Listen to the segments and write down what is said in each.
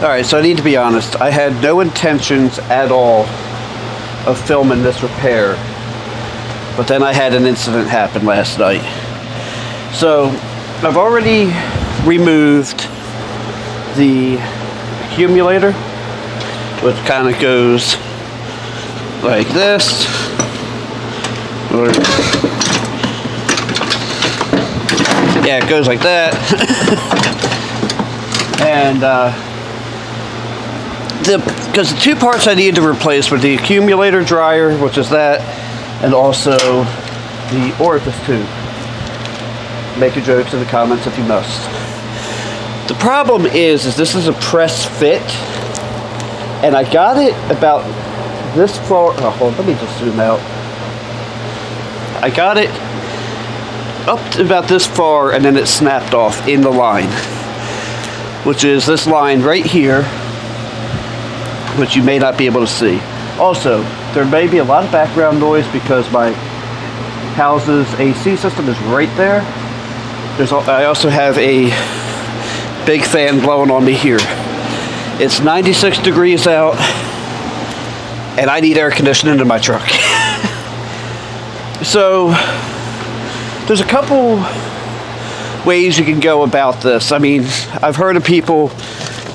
Alright, so I need to be honest. I had no intentions at all of filming this repair. But then I had an incident happen last night. So, I've already removed the accumulator, which kind of goes like this. Yeah, it goes like that. And because the two parts I needed to replace were the accumulator dryer, which is that, and also the orifice tube. Make your jokes in the comments if you must. The problem is this is a press fit, and I got it about this far. Oh, hold on, let me just zoom out. I got it up to about this far, and then it snapped off in the line, which is this line right here, which you may not be able to see. Also, there may be a lot of background noise because my house's AC system is right there. I also have a big fan blowing on me here. It's 96 degrees out, and I need air conditioning in my truck. So, there's a couple ways you can go about this. I mean, I've heard of people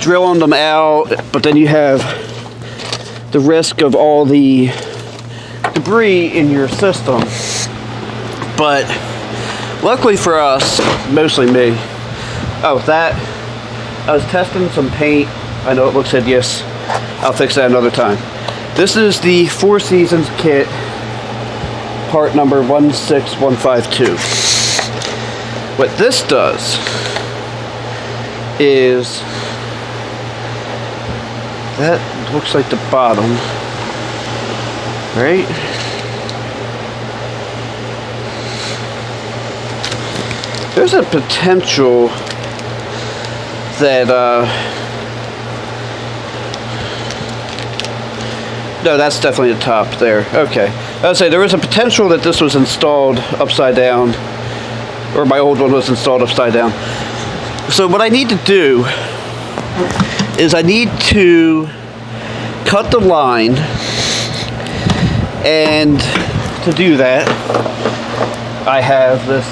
drilling them out, but then you have the risk of all the debris in your system. But luckily for us, mostly me, I was testing some paint. I know it looks hideous. I'll fix that another time. This is the Four Seasons kit, part number 16152. What this does is, that looks like the bottom, right? There's a potential that, no, that's definitely the top there. Okay. I would say there was a potential that this was installed upside down, or my old one was installed upside down. So what I need to do is I need to cut the line, and to do that, I have this,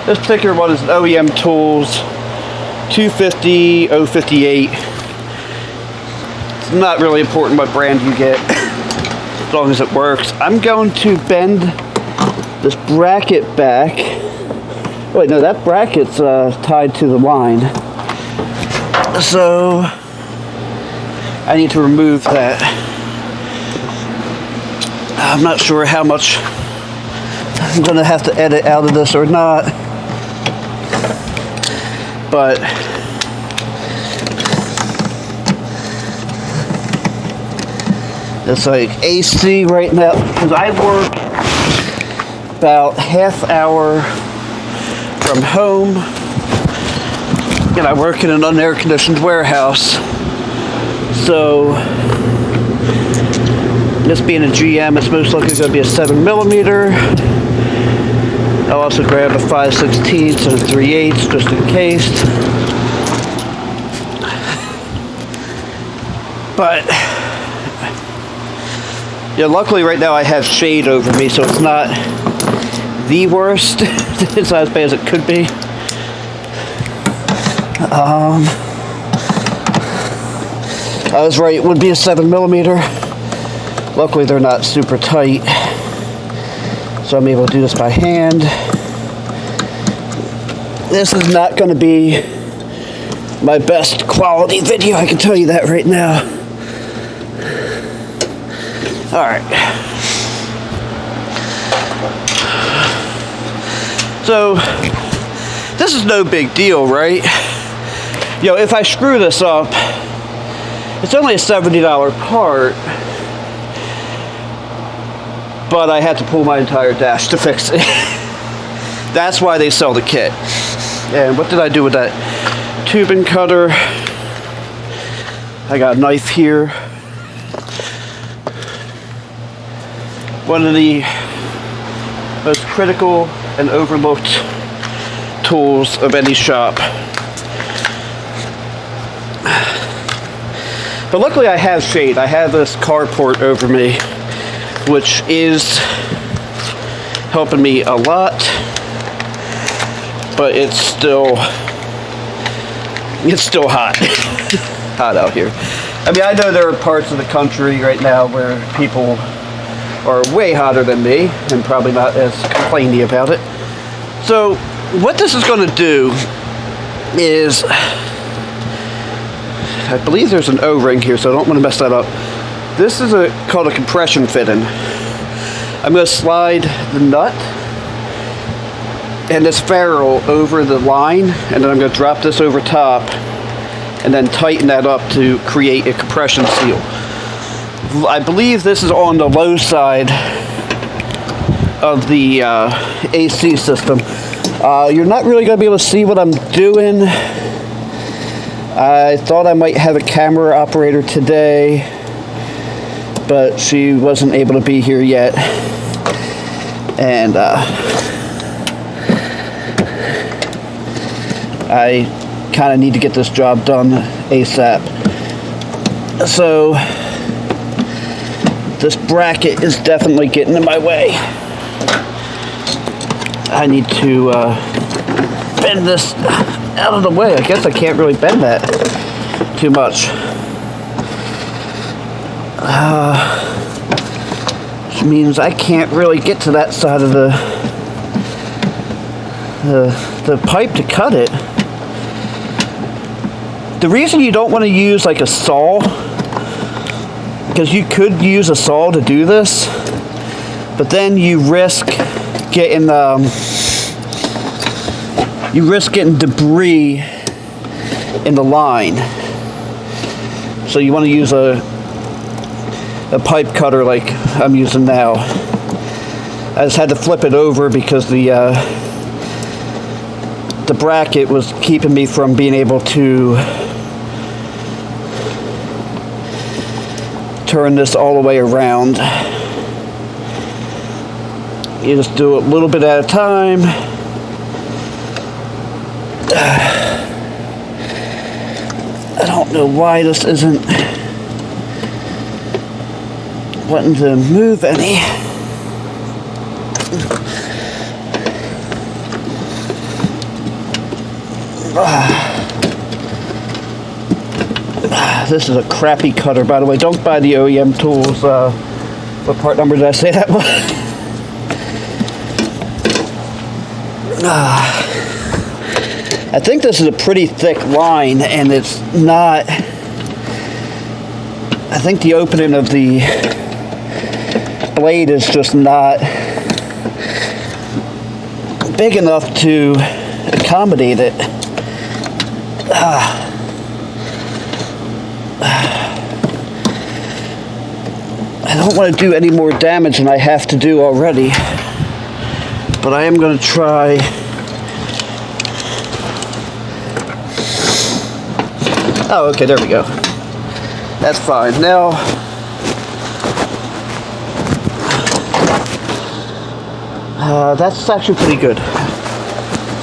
this particular one is an OEM Tools 250 058. It's not really important what brand you get, as long as it works. I'm going to bend this bracket back. Oh, wait, no, that bracket's tied to the line. So I need to remove that. I'm not sure how much I'm going to have to edit out of this or not. But it's like AC right now, because I work about half hour from home, and I work in an unair conditioned warehouse. So this being a GM, it's most likely going to be a 7mm. I'll also grab a 5/16 and a 3/8 just in case. But yeah, luckily right now I have shade over me, so it's not the worst. It's not as bad as it could be. I was right, it would be a 7mm. Luckily they're not super tight, so I'm able to do this by hand. This is not going to be my best quality video, I can tell you that right now. Alright. So, this is no big deal, right? You know, if I screw this up, it's only a $70 part, but I had to pull my entire dash to fix it. That's why they sell the kit. And what did I do with that tubing cutter? I got a knife here. One of the most critical and overlooked tools of any shop. But luckily I have shade. I have this carport over me, which is helping me a lot. But it's still hot. Hot out here. I mean, I know there are parts of the country right now where people are way hotter than me and probably not as complainy about it. So what this is going to do is, I believe there's an O-ring here, so I don't want to mess that up. This is called a compression fitting. I'm going to slide the nut and this ferrule over the line, and then I'm going to drop this over top and then tighten that up to create a compression seal. I believe this is on the low side of the AC system. You're not really going to be able to see what I'm doing. I thought I might have a camera operator today, but she wasn't able to be here yet. And I kind of need to get this job done ASAP. So this bracket is definitely getting in my way. I need to bend this out of the way. I guess I can't really bend that too much. Which means I can't really get to that side of the pipe to cut it. The reason you don't want to use like a saw, because you could use a saw to do this, but then you risk getting debris in the line. So you want to use a pipe cutter like I'm using now. I just had to flip it over because the bracket was keeping me from being able to turn this all the way around. You just do it a little bit at a time. I don't know why this isn't wanting to move any. This is a crappy cutter, by the way. Don't buy the OEM tools. What part number did I say that was? I think this is a pretty thick line, and it's not. I think the opening of the blade is just not big enough to accommodate it. I don't want to do any more damage than I have to do already, but I am going to try. Oh, okay, there we go. That's fine. Now, that's actually pretty good.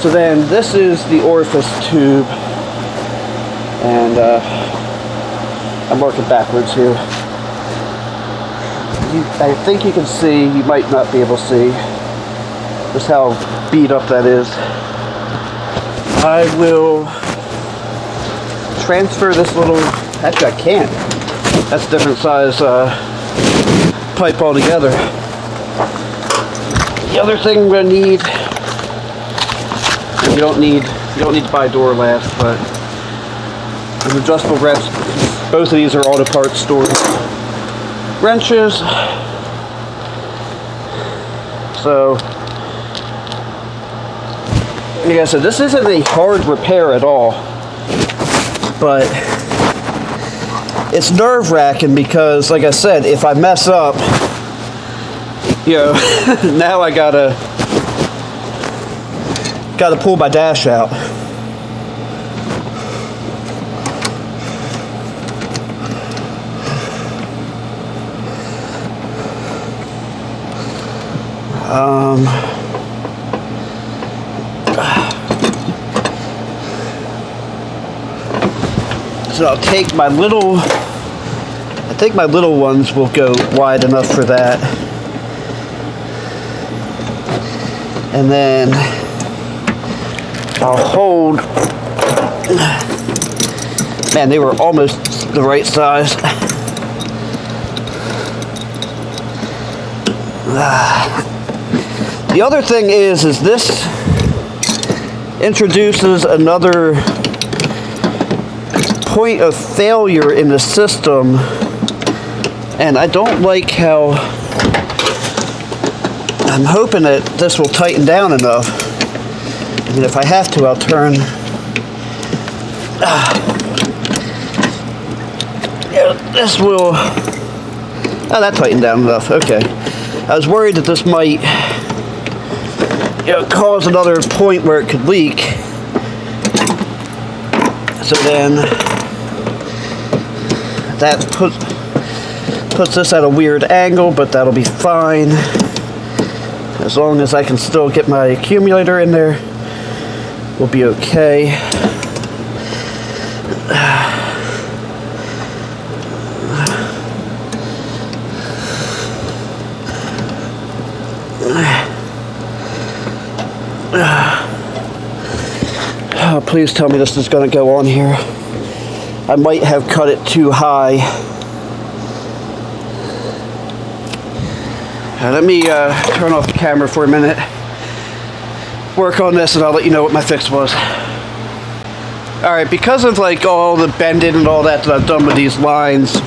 So then, this is the orifice tube, and I'm working backwards here. I think you can see, you might not be able to see just how beat up that is. I will transfer this little, actually I can't. That's a different size pipe altogether. The other thing I'm going to need, you don't need to buy door last, but an adjustable wrench. Both of these are auto parts stores. Wrenches. So, like I said, this isn't a hard repair at all, but it's nerve-wracking because, like I said, if I mess up, you know, now I gotta pull my dash out. So I'll take my little think my little ones will go wide enough for that. And then I'll hold. Man, they were almost the right size. The other thing is this introduces another point of failure in the system, and I don't like how. I'm hoping that this will tighten down enough. I mean, if I have to, I'll turn. Yeah, this will. Oh, that tightened down enough. Okay. I was worried that this might, cause another point where it could leak. So then that puts this at a weird angle, but that'll be fine. As long as I can still get my accumulator in there, we'll be okay. Oh, please tell me this is going to go on here. I might have cut it too high. Let me turn off the camera for a minute, work on this, and I'll let you know what my fix was. Alright, because of like all the bending and all that I've done with these lines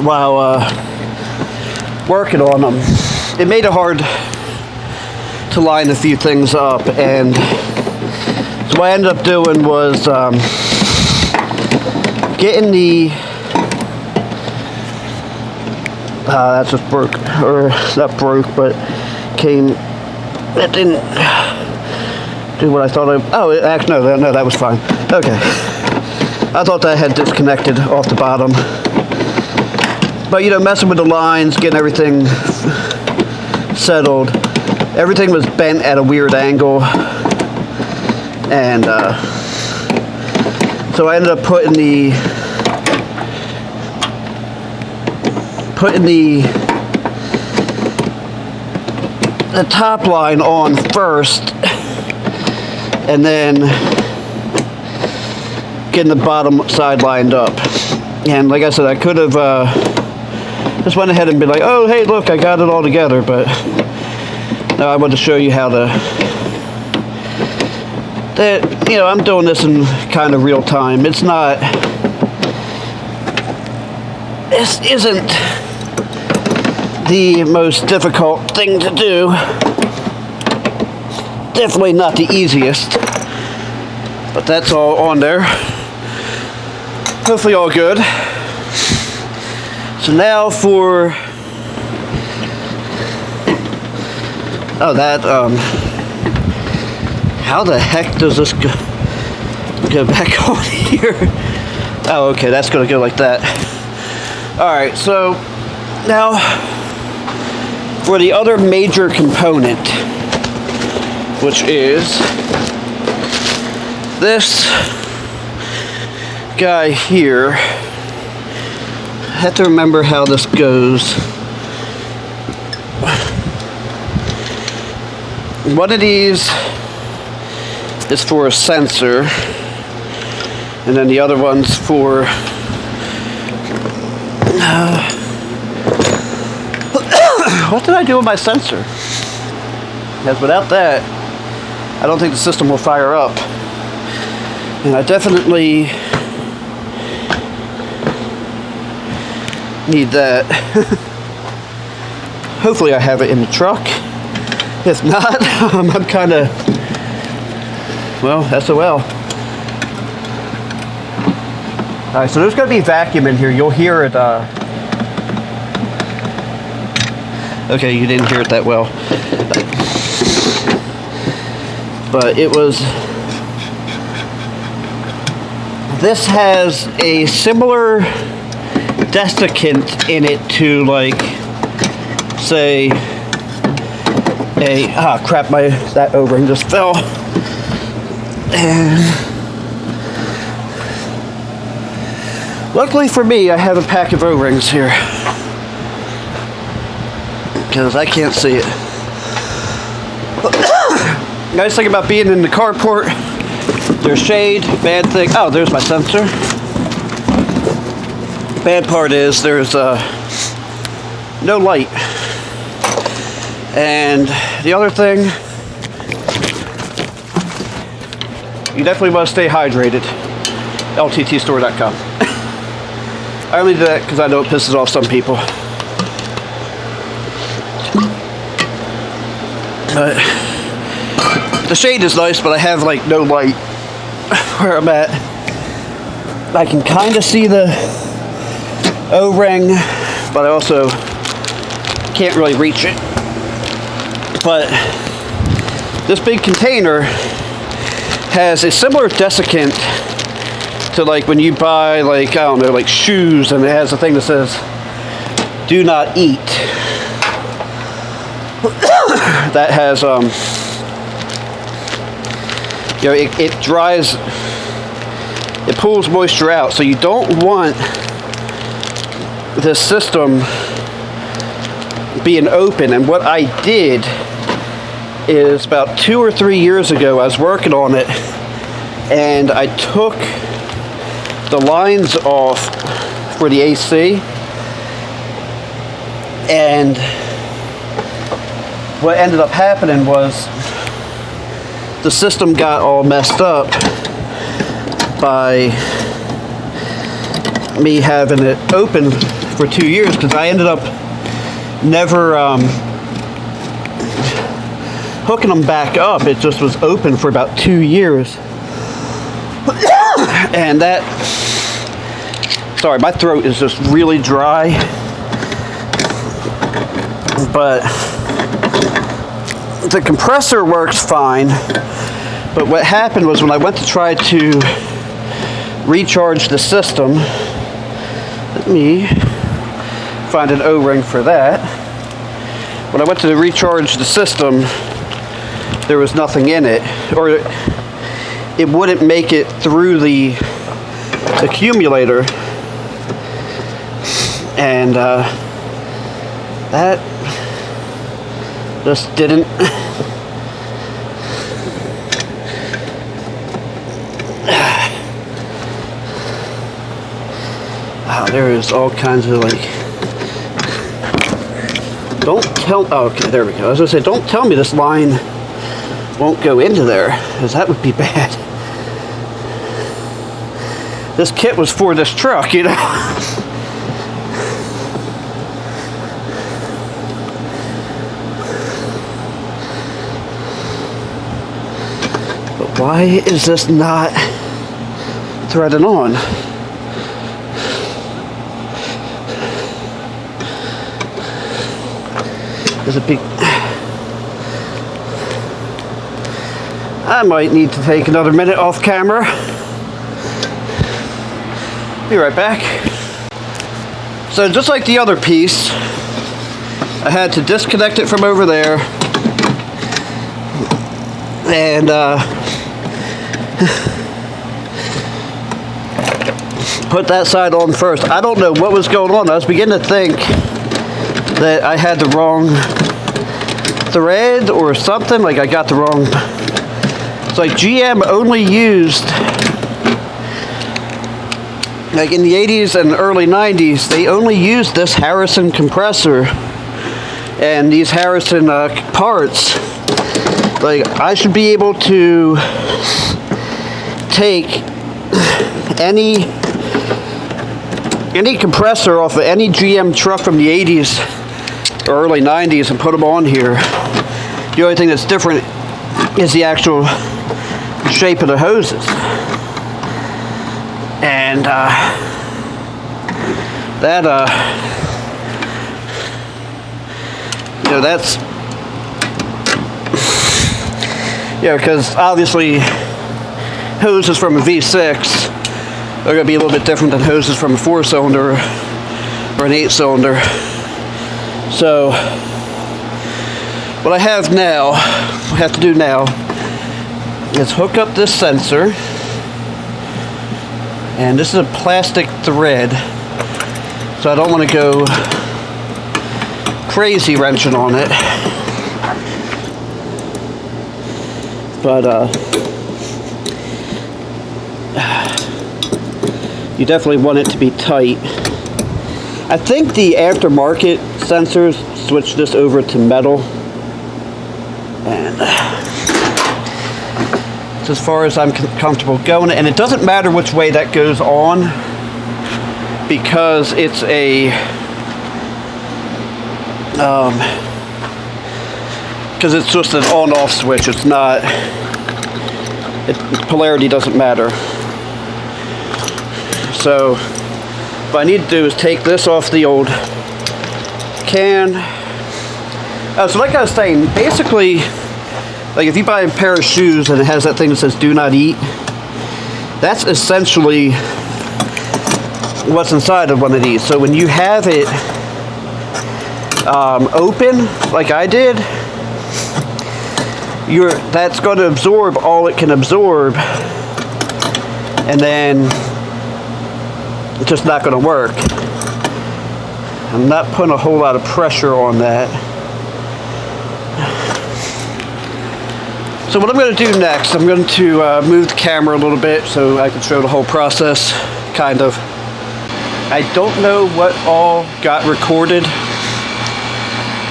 while working on them, it made it hard to line a few things up, and so what I ended up doing was getting the that just broke, or not broke, but that didn't do what I thought it actually, no, that was fine. Okay. I thought that had disconnected off the bottom. But messing with the lines, getting everything settled, everything was bent at a weird angle, and so I ended up putting the top line on first, and then getting the bottom side lined up. And like I said, I could have just went ahead and been like, oh hey look, I got it all together, but no, I want to show you how I'm doing this in kind of real time. This isn't the most difficult thing to do. Definitely not the easiest, but that's all on there. Hopefully all good. So now for how the heck does this go back on here? Oh, okay, that's gonna go like that. Alright, so now for the other major component, which is this guy here. I have to remember how this goes. One of these is for a sensor, and then the other one's for what did I do with my sensor? Because without that, I don't think the system will fire up. And I definitely need that. Hopefully I have it in the truck. If not, I'm kind of, well, SOL. Alright, so there's going to be vacuum in here. You'll hear it. Okay, you didn't hear it that well. But it was... This has a similar desiccant in it to, like, say, crap, that O-ring just fell. And Luckily for me, I have a pack of O-rings here, because I can't see it. Nice thing about being in the carport, there's shade. Bad thing, oh, there's my sensor. Bad part is there's no light. And the other thing, you definitely want to stay hydrated. LTTstore.com. I only do that because I know it pisses off some people. But the shade is nice, but I have like no light where I'm at. I can kind of see the O-ring, but I also can't really reach it. But this big container has a similar desiccant to like when you buy like, I don't know, like shoes, and it has a thing that says do not eat. That has you know, it dries, it pulls moisture out, so you don't want this system being open. And what I did is about 2 or 3 years ago, I was working on it, and I took the lines off for the AC, and what ended up happening was the system got all messed up by me having it open for 2 years, because I ended up never hooking them back up. It just was open for about 2 years. And that, sorry, my throat is just really dry, but the compressor works fine. But what happened was when I went to try to recharge the system, let me find an O-ring for that. When I went to recharge the system, there was nothing in it, or it wouldn't make it through the accumulator, and that just didn't. Wow, there is all kinds of like. Don't tell. Oh, okay, there we go. I was gonna say, don't tell me this line won't go into there, because that would be bad. This kit was for this truck, you know. But why is this not threading on? There's a big. I might need to take another minute off camera. Be right back. So just like the other piece, I had to disconnect it from over there and put that side on first. I don't know what was going on. I was beginning to think that I had the wrong thread or something, like I got the wrong. It's like GM only used, like in the 80s and early 90s, they only used this Harrison compressor and these Harrison parts. Like, I should be able to take any compressor off of any GM truck from the 80s or early 90s and put them on here. The only thing that's different is the actual shape of the hoses. And that you know, that's, you know, because obviously hoses from a V6 are going to be a little bit different than hoses from a 4-cylinder or an 8-cylinder. So what I have to do now is hook up this sensor, And this is a plastic thread, so I don't want to go crazy wrenching on it. But you definitely want it to be tight. I think the aftermarket sensors switch this over to metal. And it's as far as I'm comfortable going. And it doesn't matter which way that goes on, because it's a because it's just an on-off switch. It's not, polarity doesn't matter. So what I need to do is take this off the old can. So like I was saying, basically, like if you buy a pair of shoes and it has that thing that says "do not eat," that's essentially what's inside of one of these. So when you have it open, like I did, that's going to absorb all it can absorb, and then it's just not going to work. I'm not putting a whole lot of pressure on that. So what I'm going to do next, I'm going to move the camera a little bit so I can show the whole process, kind of. I don't know what all got recorded,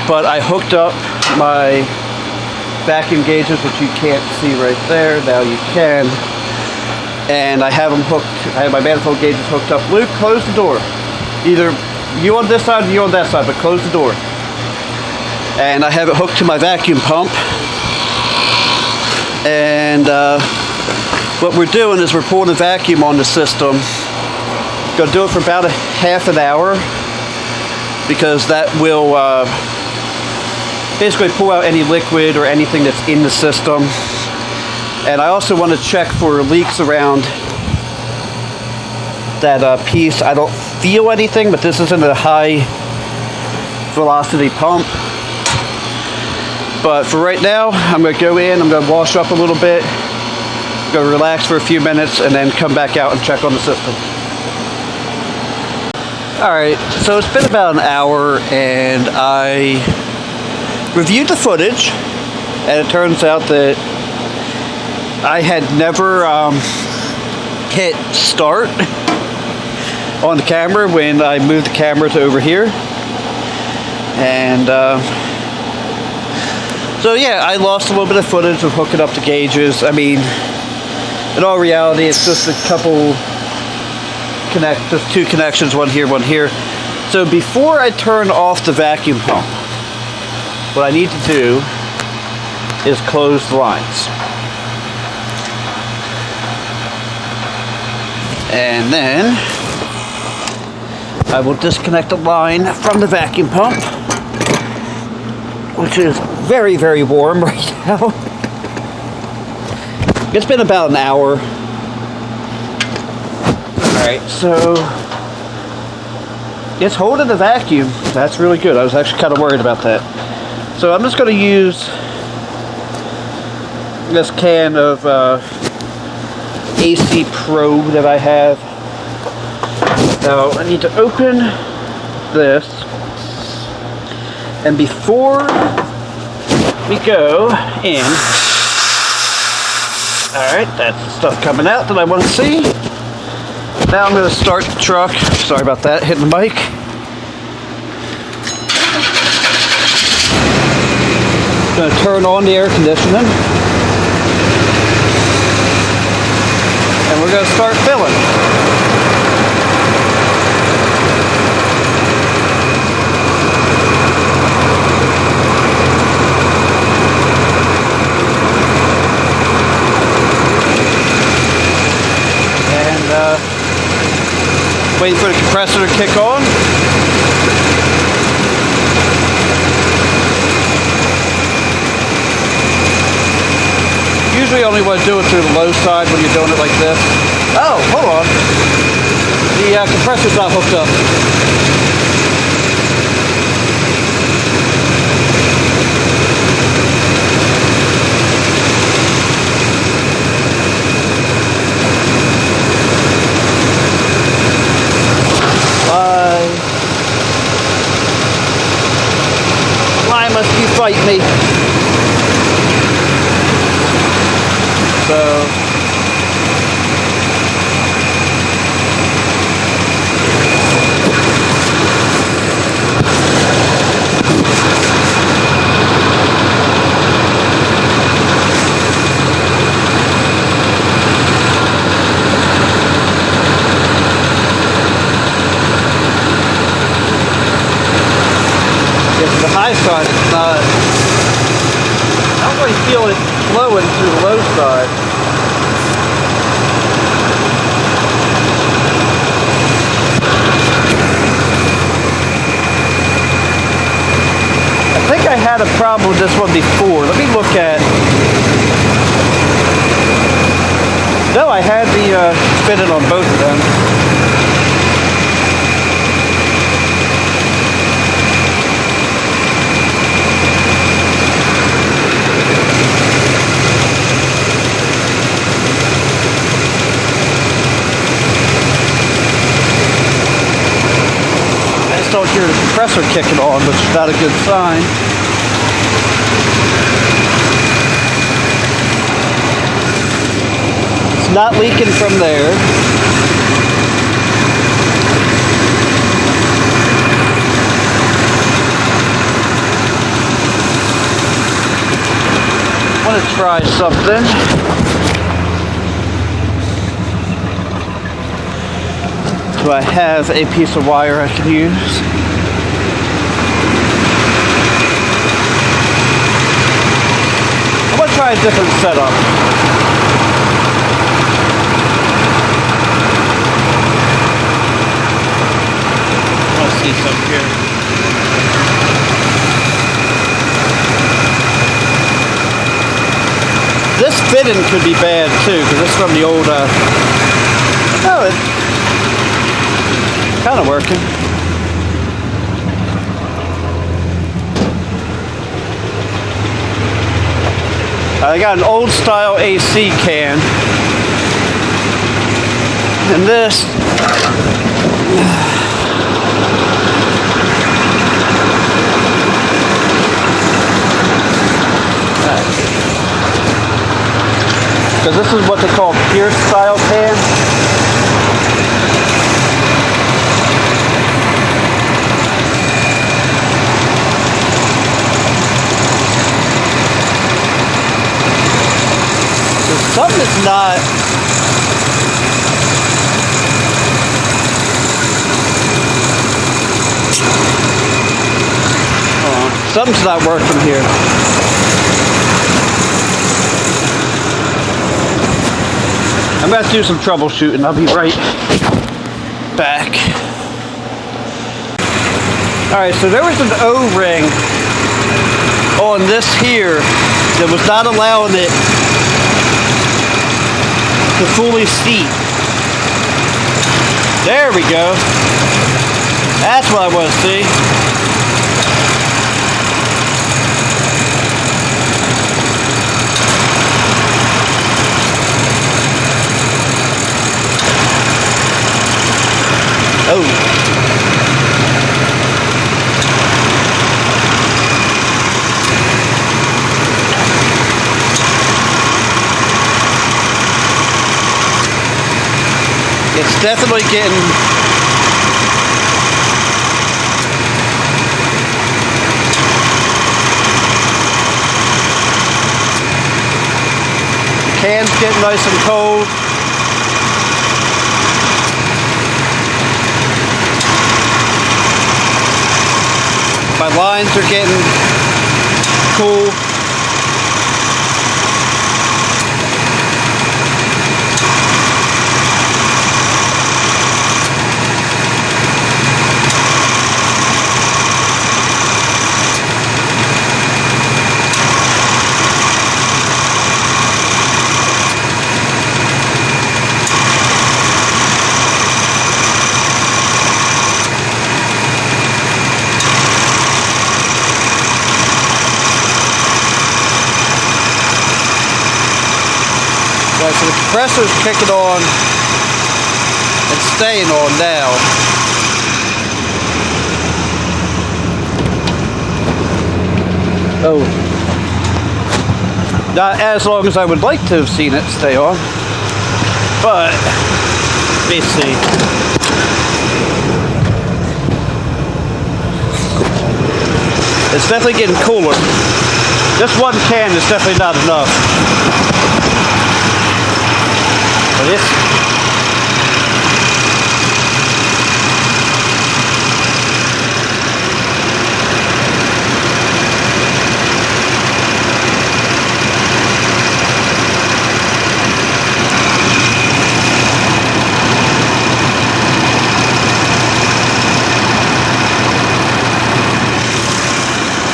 but I hooked up my vacuum gauges, which you can't see right there. Now you can. And I have them hooked, I have my manifold gauges hooked up. Luke, close the door. Either you on this side or you on that side, but close the door. And I have it hooked to my vacuum pump. And what we're doing is we're pulling a vacuum on the system. Gonna do it for about a half an hour, because that will basically pull out any liquid or anything that's in the system. And I also want to check for leaks around that piece. I don't feel anything, but this isn't a high velocity pump. But for right now, I'm going to go in, I'm going to wash up a little bit, go relax for a few minutes, and then come back out and check on the system. Alright, so it's been about an hour, and I reviewed the footage, and it turns out that I had never hit start on the camera when I moved the camera to over here. And so yeah, I lost a little bit of footage of hooking up the gauges. I mean, in all reality, it's just a couple just two connections, one here, one here. So before I turn off the vacuum pump, what I need to do is close the lines. And then I will disconnect the line from the vacuum pump, which is very, very warm right now. It's been about an hour. Alright, so it's holding the vacuum. That's really good. I was actually kind of worried about that. So I'm just going to use this can of AC probe that I have. Now I need to open this, and before we go in, alright, that's the stuff coming out that I want to see. Now I'm going to start the truck. Sorry about that, hitting the mic. Going to turn on the air conditioning. And we're going to start filling. And waiting for the compressor to kick on. Usually only want to do it through the low side when you're doing it like this. Oh, hold on. The compressor's not hooked up. high side, it's not. I don't really feel it flowing through the low side. I think I had a problem with this one before. Let me look at. No, I had the fitted on both of them. I just don't hear the compressor kicking on, which is not a good sign. Not leaking from there. I want to try something. Do I have a piece of wire I can use? I'm going to try a different setup. See something here. This fitting could be bad too, because it's from the old. No, it's kind of working. I got an old style AC can, and this. Because this is what they call Pierce style pan. There's something that's not. Hold on. Something's not working here. I'm going to do some troubleshooting. I'll be right back. Alright, so there was an O-ring on this here that was not allowing it to fully seat. There we go. That's what I want to see. Oh. It's definitely getting the can's getting nice and cold. My lines are getting cool. Right, so the compressor's kicking on and staying on now. Oh. Not as long as I would like to have seen it stay on. But, let me see. It's definitely getting cooler. This one can is definitely not enough. But it's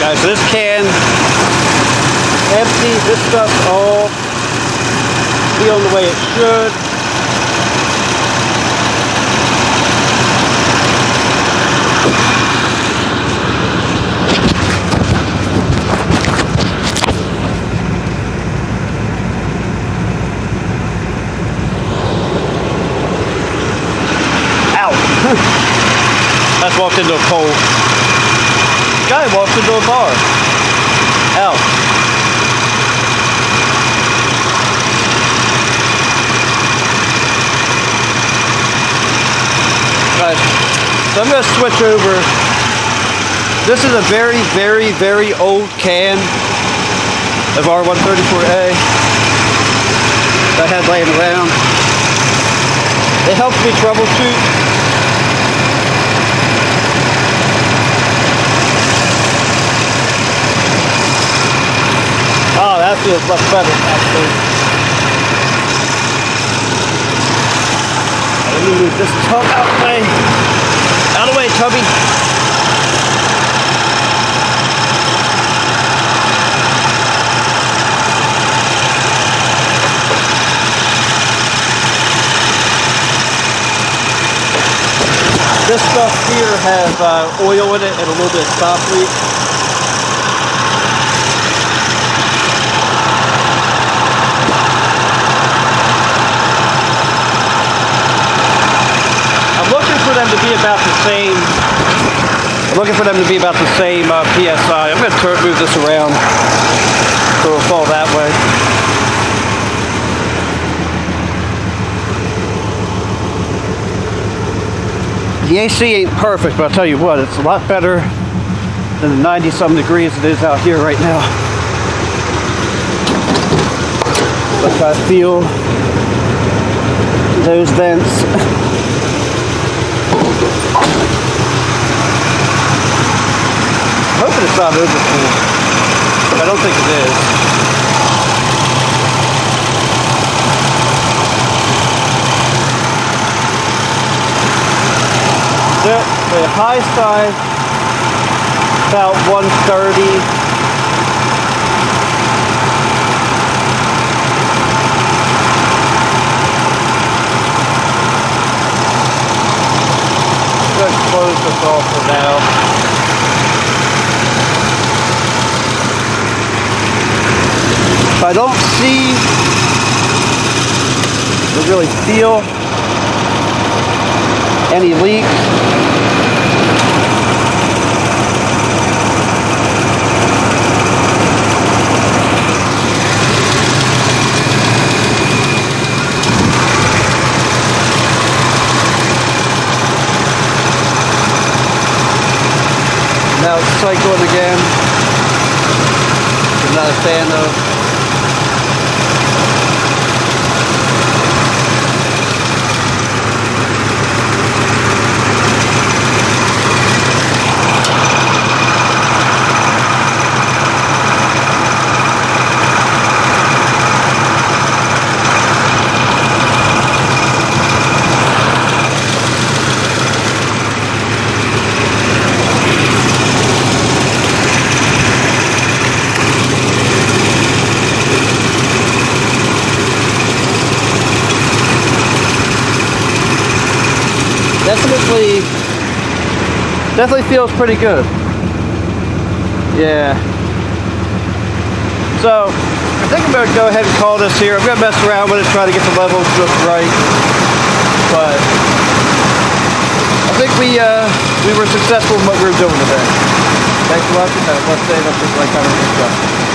Guys, so this can empty. This stuff's all feeling the way it should. Ow! I just walked into a pole. Guy walked into a bar. Ow. Right. So I'm going to switch over. This is a very, very, very old can of R134A that I had laying around. It helps me troubleshoot. Oh, that feels much better, actually. Let me move this tub out of the way. Out of the way, Tubby. This stuff here has oil in it and a little bit of stop leak. I'm looking for them to be about the same. I'm looking for them to be about the same PSI. I'm going to move this around so it'll fall that way. The AC ain't perfect, but I'll tell you what, it's a lot better than the 90-some degrees it is out here right now. Let's try to feel those vents. I'm hoping it's not overcooled, but I don't think it is. The high side, about 130. I'm going to close this off for now. If I don't see or really feel any leaks, now it's cycling again. I'm not a fan of. Definitely feels pretty good. Yeah. So I think I'm going to go ahead and call this here. I'm going to mess around with it, try to get the levels just right. But I think we were successful in what we were doing today. Thanks for watching. Have a blessed day. Don't forget to like, comment, and subscribe.